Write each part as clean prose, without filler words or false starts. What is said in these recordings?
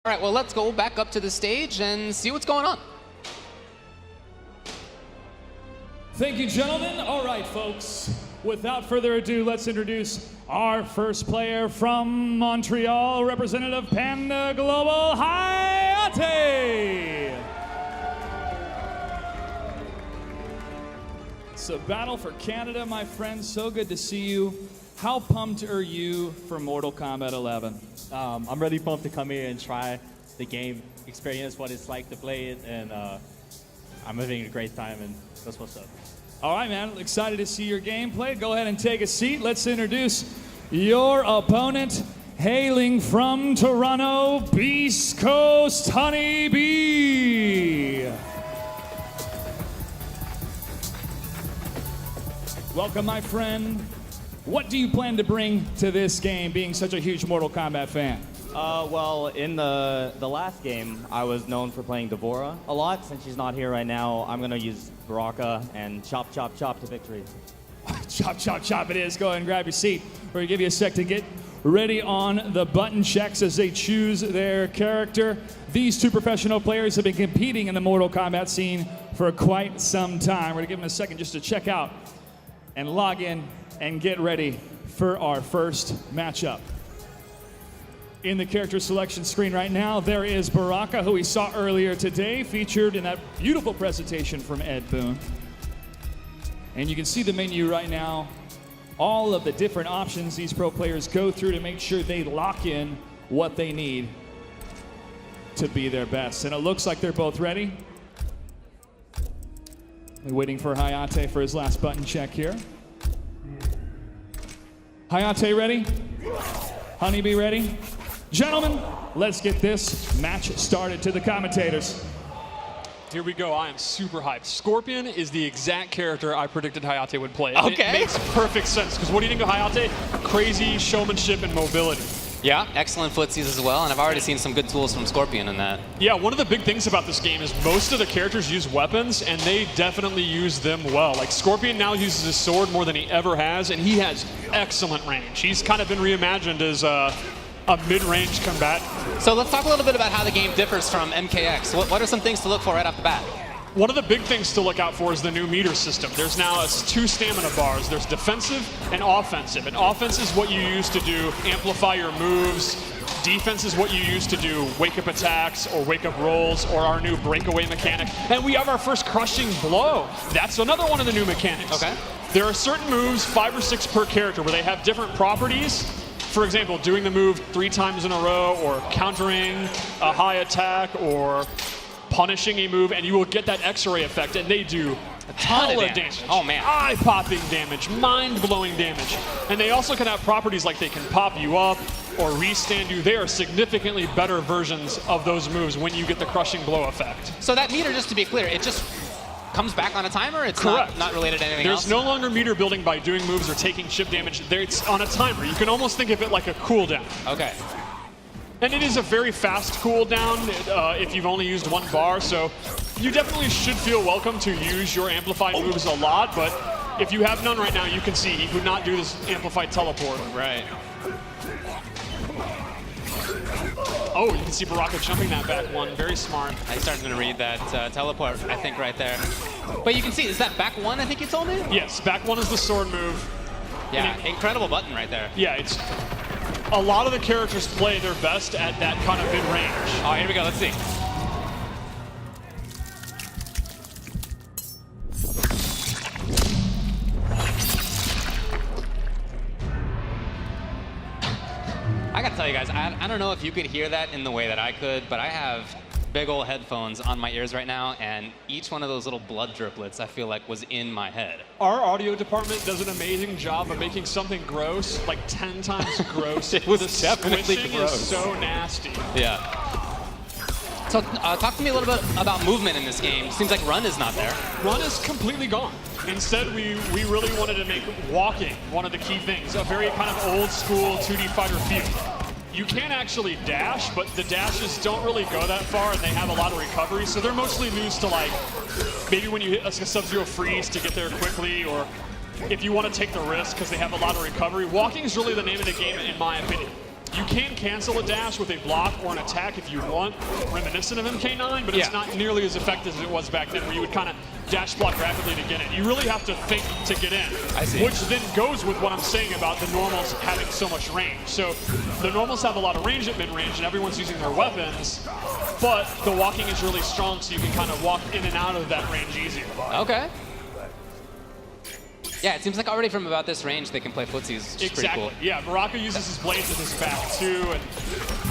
All right, well, let's go back up to the stage and see what's going on. Thank you, gentlemen. All right, folks. Without further ado, let's introduce our first player from Montreal, Representative Panda Global, Hayatei. It's a battle for Canada, my friends. So good to see you. How pumped are you for Mortal Kombat 11? I'm really pumped to come here and try the game, experience what it's like to play it, and I'm having a great time, and that's what's up. All right, man. Excited to see your gameplay. Go ahead and take a seat. Let's introduce your opponent, hailing from Toronto, Beast Coast, Honeybee. Welcome, my friend. What do you plan to bring to this game, being such a huge Mortal Kombat fan? Well, in the last game, I was known for playing Devora a lot. Since she's not here right now, I'm going to use Baraka and chop, chop, chop to victory. Chop, chop, chop it is. Go ahead and grab your seat. We're going to give you a sec to get ready on the button checks as they choose their character. These two professional players have been competing in the Mortal Kombat scene for quite some time. We're going to give them a second just to check out and log in and get ready for our first matchup. In the character selection screen right now, there is Baraka, who we saw earlier today, featured in that beautiful presentation from Ed Boon. And you can see the menu right now, all of the different options these pro players go through to make sure they lock in what they need to be their best. And it looks like they're both ready. We're waiting for Hayatei for his last button check here. Hayatei ready? Honeybee ready? Gentlemen, let's get this match started. To the commentators. Here we go. I am super hyped. Scorpion is the exact character I predicted Hayatei would play. And Okay. it makes perfect sense, because what do you think of Hayatei? Crazy showmanship and mobility. Yeah, excellent footsies as well, and I've already seen some good tools from Scorpion in that. Yeah, one of the big things about this game is most of the characters use weapons, and they definitely use them well. Like, Scorpion now uses his sword more than he ever has, and he has excellent range. He's kind of been reimagined as a mid-range combatant. So let's talk a little bit about how the game differs from MKX. What are some things to look for right off the bat? One of the big things to look out for is the new meter system. There's now two stamina bars. There's defensive and offensive. And offense is what you use to do amplify your moves. Defense is what you use to do wake-up attacks or wake-up rolls or our new breakaway mechanic. And we have our first crushing blow. That's another one of the new mechanics. Okay. There are certain moves, 5 or 6 per character, where they have different properties. For example, doing the move 3 times in a row, or countering a high attack, or punishing a move, and you will get that X-ray effect, and they do a ton of damage. Oh, man. Eye-popping damage, mind-blowing damage. And they also can have properties like they can pop you up or restand you. They are significantly better versions of those moves when you get the crushing blow effect. So that meter, just to be clear, it just comes back on a timer? It's Correct. not related to anything else? There's no longer meter building by doing moves or taking chip damage. It's on a timer. You can almost think of it like a cooldown. Okay. And it is a very fast cooldown if you've only used 1 bar, so you definitely should feel welcome to use your amplified moves a lot, but if you have none right now, you can see he would not do this amplified teleport. Right. Oh, you can see Baraka jumping that back one. Very smart. I started to read that teleport, I think, right there. But you can see, is that back one, I think you told me? Yes, back one is the sword move. Yeah, incredible button right there. Yeah, it's a lot of the characters play their best at that kind of mid-range. Oh, here we go, let's see. I gotta tell you guys, I don't know if you could hear that in the way that I could, but I have big old headphones on my ears right now, and each one of those little blood driplets I feel like was in my head. Our audio department does an amazing job of making something gross, like 10 times gross. It was the definitely squishing gross. is so nasty. Yeah. So talk to me a little bit about movement in this game. Seems like run is not there. Run is completely gone. Instead, we really wanted to make walking one of the key things, a very kind of old school 2D fighter feel. You can actually dash, but the dashes don't really go that far, and they have a lot of recovery, so they're mostly used to, like, maybe when you hit a Sub-Zero freeze to get there quickly, or if you want to take the risk because they have a lot of recovery. Walking is really the name of the game, in my opinion. You can cancel a dash with a block or an attack if you want, reminiscent of MK9, but it's not nearly as effective as it was back then, where you would kind of dash block rapidly to get in. You really have to think to get in, which then goes with what I'm saying about the normals having so much range. So the normals have a lot of range at mid-range, and everyone's using their weapons, but the walking is really strong, so you can kind of walk in and out of that range easier. Okay. Yeah, it seems like already from about this range they can play footsies, which is pretty cool. Yeah, Baraka uses his blades with his back too. And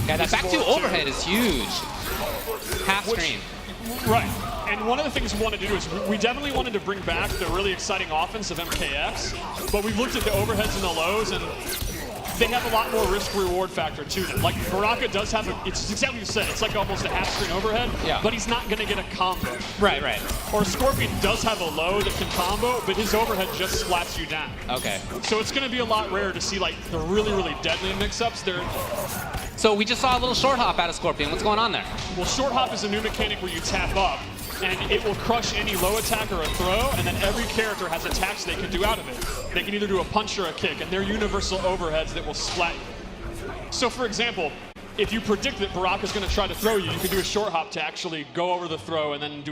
yeah, that back two overhead is huge. Half screen. Right. And one of the things we wanted to do is we definitely wanted to bring back the really exciting offense of MKX, but we've looked at the overheads and the lows, and they have a lot more risk-reward factor to them. Like, Baraka does have it's exactly what you said, it's like almost a half-screen overhead, but he's not going to get a combo. Right. Or Scorpion does have a low that can combo, but his overhead just splats you down. Okay. So it's going to be a lot rarer to see, like, the really, really deadly mix-ups. So we just saw a little short hop out of Scorpion. What's going on there? Well, short hop is a new mechanic where you tap up, and it will crush any low attack or a throw, and then every character has attacks they can do out of it. They can either do a punch or a kick, and they're universal overheads that will splat you. So for example, if you predict that Baraka's going to try to throw you, you can do a short hop to actually go over the throw and then do a